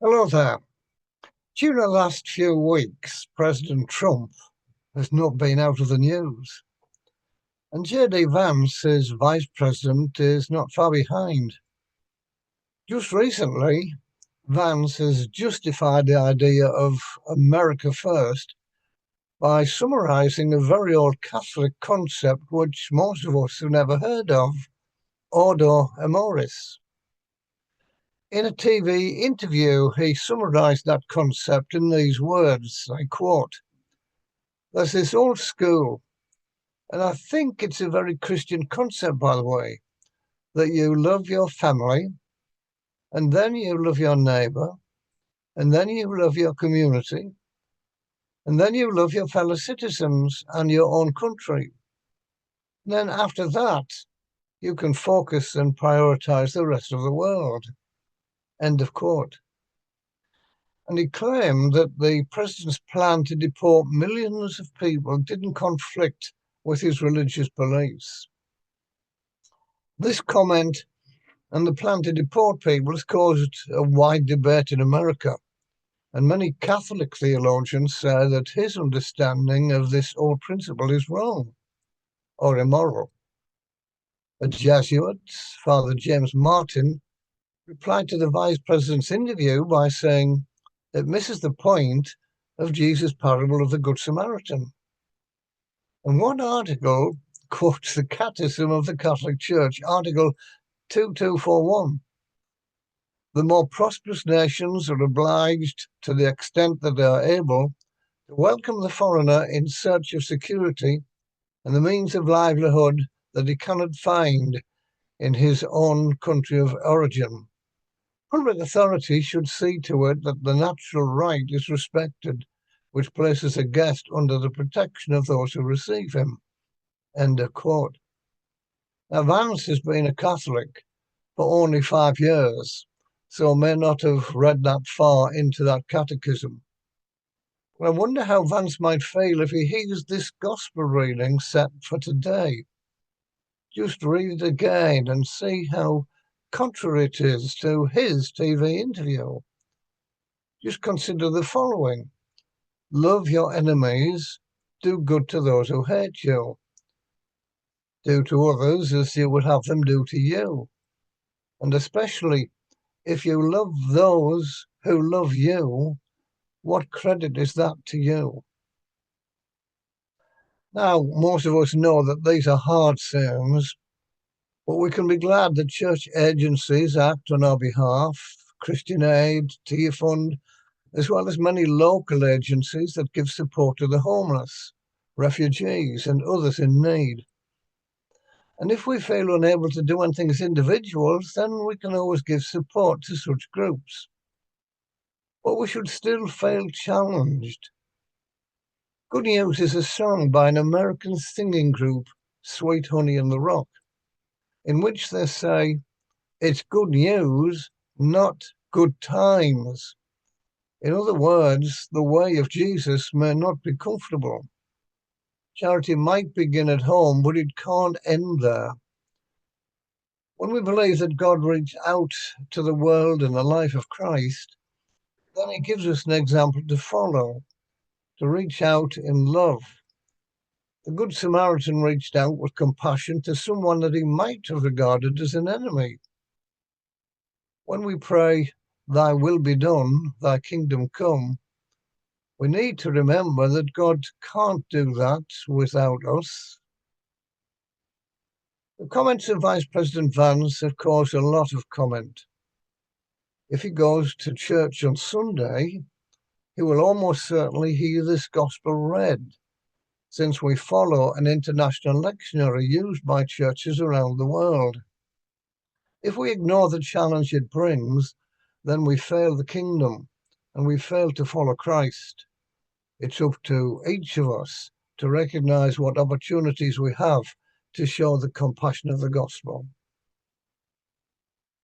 Hello there. During the last few weeks, President Trump has not been out of the news. And JD Vance, his vice president, is not far behind. Just recently, Vance has justified the idea of America First by summarising a very old Catholic concept which most of us have never heard of, Ordo Amoris. In a TV interview, he summarised that concept in these words, I quote, "There's this old school, and I think it's a very Christian concept, by the way, that you love your family, and then you love your neighbour, and then you love your community, and then you love your fellow citizens and your own country. And then after that, you can focus and prioritise the rest of the world." End of quote. And he claimed that the president's plan to deport millions of people didn't conflict with his religious beliefs. This comment and the plan to deport people has caused a wide debate in America. And many Catholic theologians say that his understanding of this old principle is wrong or immoral. A Jesuit, Father James Martin, replied to the vice president's interview by saying it misses the point of Jesus' parable of the Good Samaritan. And one article quotes the Catechism of the Catholic Church, Article 2241. The more prosperous nations are obliged, to the extent that they are able, to welcome the foreigner in search of security and the means of livelihood that he cannot find in his own country of origin. Public authority should see to it that the natural right is respected, which places a guest under the protection of those who receive him. End of quote. Now, Vance has been a Catholic for only 5 years, so may not have read that far into that catechism. But I wonder how Vance might feel if he hears this gospel reading set for today. Just read it again and see how contrary it is to his TV interview. Just consider the following. Love your enemies, do good to those who hate you. Do to others as you would have them do to you. And especially if you love those who love you, what credit is that to you? Now, most of us know that these are hard sayings, but we can be glad that church agencies act on our behalf, Christian Aid, Tear Fund, as well as many local agencies that give support to the homeless, refugees, and others in need. And if we feel unable to do anything as individuals, then we can always give support to such groups. But we should still feel challenged. Good News is a song by an American singing group, Sweet Honey in the Rock, in which they say, it's good news, not good times. In other words, the way of Jesus may not be comfortable. Charity might begin at home, but it can't end there. When we believe that God reached out to the world in the life of Christ, then he gives us an example to follow, to reach out in love. The Good Samaritan reached out with compassion to someone that he might have regarded as an enemy. When we pray, thy will be done, thy kingdom come, we need to remember that God can't do that without us. The comments of Vice President Vance have caused a lot of comment. If he goes to church on Sunday, he will almost certainly hear this gospel read, since we follow an international lectionary used by churches around the world. If we ignore the challenge it brings, then we fail the kingdom and we fail to follow Christ. It's up to each of us to recognize what opportunities we have to show the compassion of the gospel.